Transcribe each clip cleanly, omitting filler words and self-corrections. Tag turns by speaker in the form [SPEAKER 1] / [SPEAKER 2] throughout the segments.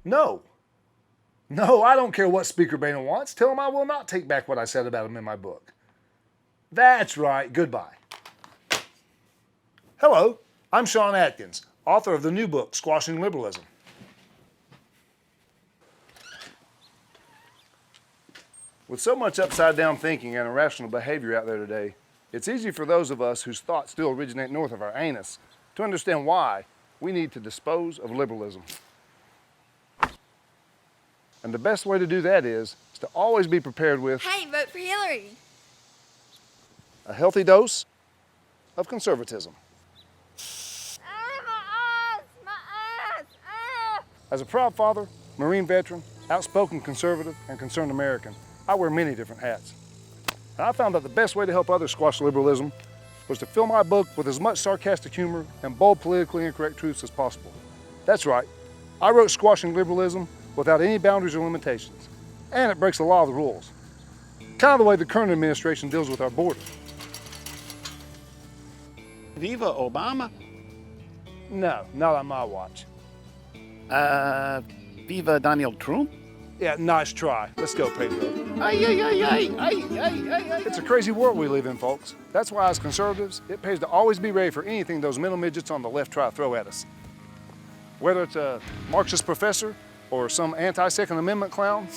[SPEAKER 1] No. No, I don't care what Speaker Boehner wants. Tell him I will not take back what I said about him in my book. That's right. Goodbye. Hello, I'm Sean Atkins, author of the new book, Squashing Liberalism. With so much upside-down thinking and irrational behavior out there today, it's easy for those of us whose thoughts still originate north of our anus to understand why we need to dispose of liberalism. And the best way to do that is to always be prepared with,
[SPEAKER 2] hey, vote for Hillary.
[SPEAKER 1] A healthy dose of conservatism.
[SPEAKER 2] My eyes!
[SPEAKER 1] As a proud father, Marine veteran, outspoken conservative, and concerned American, I wear many different hats. And I found that the best way to help others squash liberalism was to fill my book with as much sarcastic humor and bold politically incorrect truths as possible. That's right, I wrote Squashing Liberalism without any boundaries or limitations, and it breaks the law of the rules. Kind of the way the current administration deals with our border.
[SPEAKER 3] Viva Obama?
[SPEAKER 1] No, not on my watch.
[SPEAKER 3] Viva Donald Trump?
[SPEAKER 1] Yeah, nice try. Let's go, Pedro.
[SPEAKER 3] Ay, ay, ay, ay, ay, ay, ay.
[SPEAKER 1] It's a crazy world we live in, folks. That's why, as conservatives, it pays to always be ready for anything those mental midgets on the left try to throw at us. Whether it's a Marxist professor or some anti-Second Amendment clown,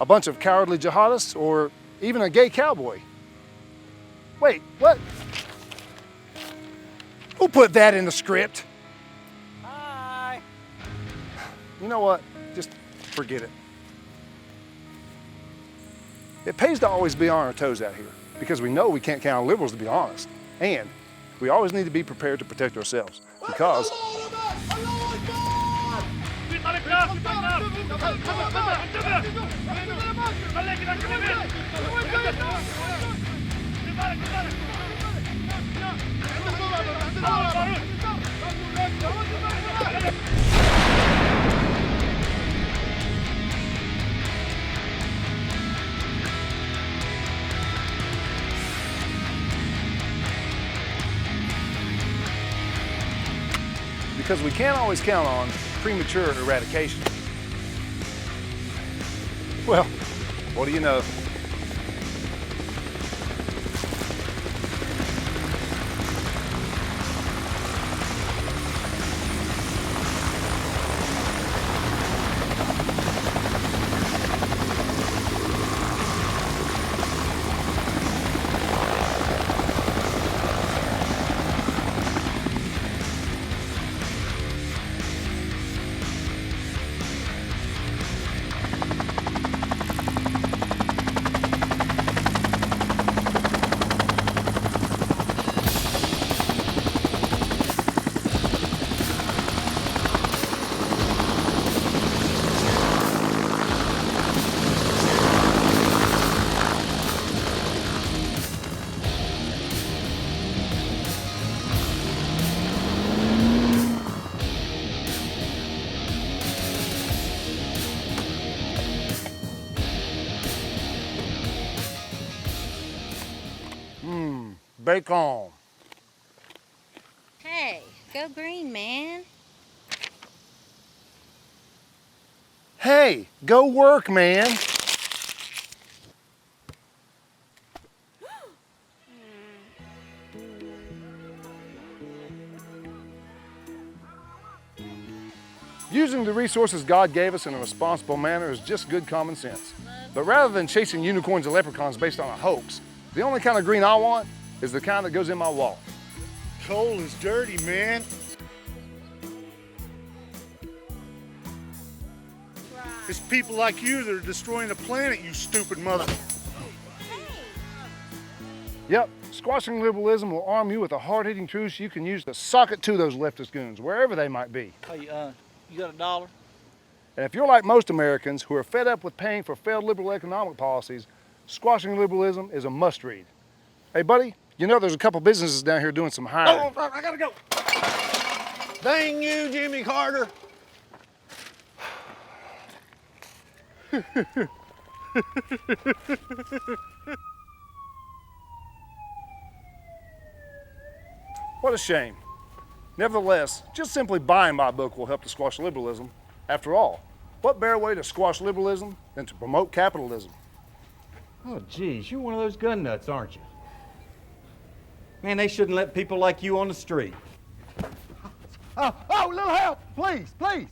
[SPEAKER 1] a bunch of cowardly jihadists, or even a gay cowboy. Wait, what? Who put that in the script?
[SPEAKER 3] Hi.
[SPEAKER 1] You know what? Just forget it. It pays to always be on our toes out here because we know we can't count on liberals, to be honest. And we always need to be prepared to protect ourselves because we can't always count on premature eradication. Well, what do you know? Bacon.
[SPEAKER 4] Hey, go green, man.
[SPEAKER 1] Hey, go work, man. Using the resources God gave us in a responsible manner is just good common sense. But rather than chasing unicorns and leprechauns based on a hoax, the only kind of green I want is the kind that goes in my wallet.
[SPEAKER 5] Coal is dirty, man. It's people like you that are destroying the planet, you stupid mother.
[SPEAKER 1] Yep, squashing liberalism will arm you with the hard-hitting truths you can use to sock it to those leftist goons, wherever they might be.
[SPEAKER 3] Hey, you got $1?
[SPEAKER 1] And if you're like most Americans who are fed up with paying for failed liberal economic policies, Squashing Liberalism is a must-read. Hey, buddy, you know there's a couple businesses down here doing some hiring.
[SPEAKER 5] Oh, I gotta go. Dang you, Jimmy Carter.
[SPEAKER 1] What a shame. Nevertheless, just simply buying my book will help to squash liberalism. After all, what better way to squash liberalism than to promote capitalism?
[SPEAKER 6] Oh, geez, you're one of those gun nuts, aren't you? Man, they shouldn't let people like you on the street.
[SPEAKER 7] Oh, little help, please, please.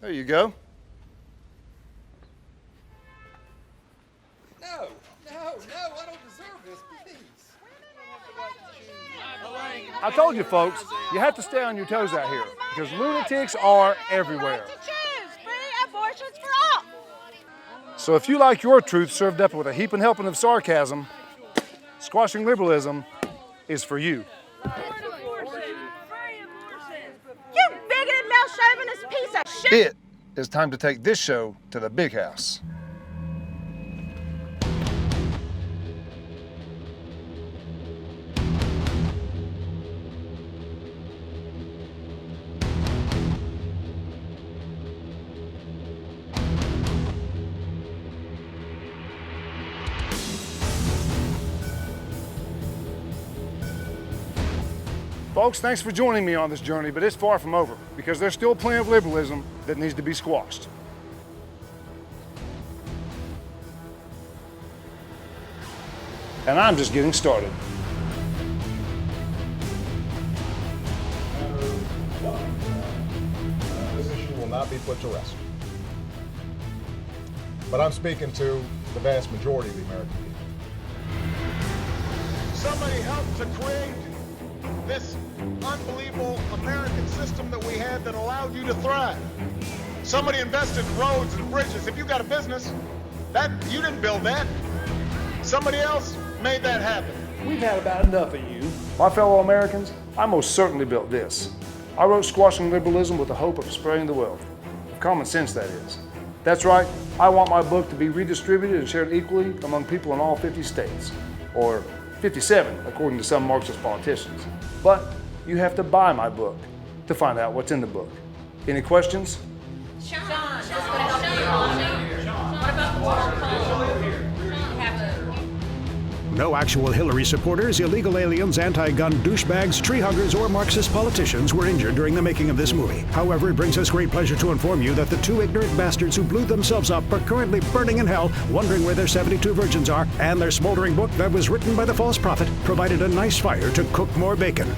[SPEAKER 1] There you go.
[SPEAKER 7] No, I don't deserve this, please.
[SPEAKER 1] I told you folks, you have to stay on your toes out here because lunatics are everywhere. So if you like your truth served up with a heaping helping of sarcasm, squashing liberalism is for you.
[SPEAKER 2] You bigoted, male-chauvinist piece of shit!
[SPEAKER 1] It is time to take this show to the big house. Folks, thanks for joining me on this journey, but it's far from over because there's still plenty of liberalism that needs to be squashed. And I'm just getting started.
[SPEAKER 8] This issue will not be put to rest. But I'm speaking to the vast majority of the American people.
[SPEAKER 5] Somebody helped to create this unbelievable American system that we had that allowed you to thrive. Somebody invested in roads and bridges. If you got a business, you didn't build that. Somebody else made that happen.
[SPEAKER 1] We've had about enough of you. My fellow Americans, I most certainly built this. I wrote Squashing Liberalism with the hope of spreading the wealth. Of common sense, that is. That's right, I want my book to be redistributed and shared equally among people in all 50 states. Or 57, according to some Marxist politicians. But you have to buy my book to find out what's in the book. Any questions?
[SPEAKER 4] Sean, what about the water polo?
[SPEAKER 9] No actual Hillary supporters, illegal aliens, anti-gun douchebags, tree huggers, or Marxist politicians were injured during the making of this movie. However, it brings us great pleasure to inform you that the two ignorant bastards who blew themselves up are currently burning in hell, wondering where their 72 virgins are, and their smoldering book that was written by the false prophet provided a nice fire to cook more bacon.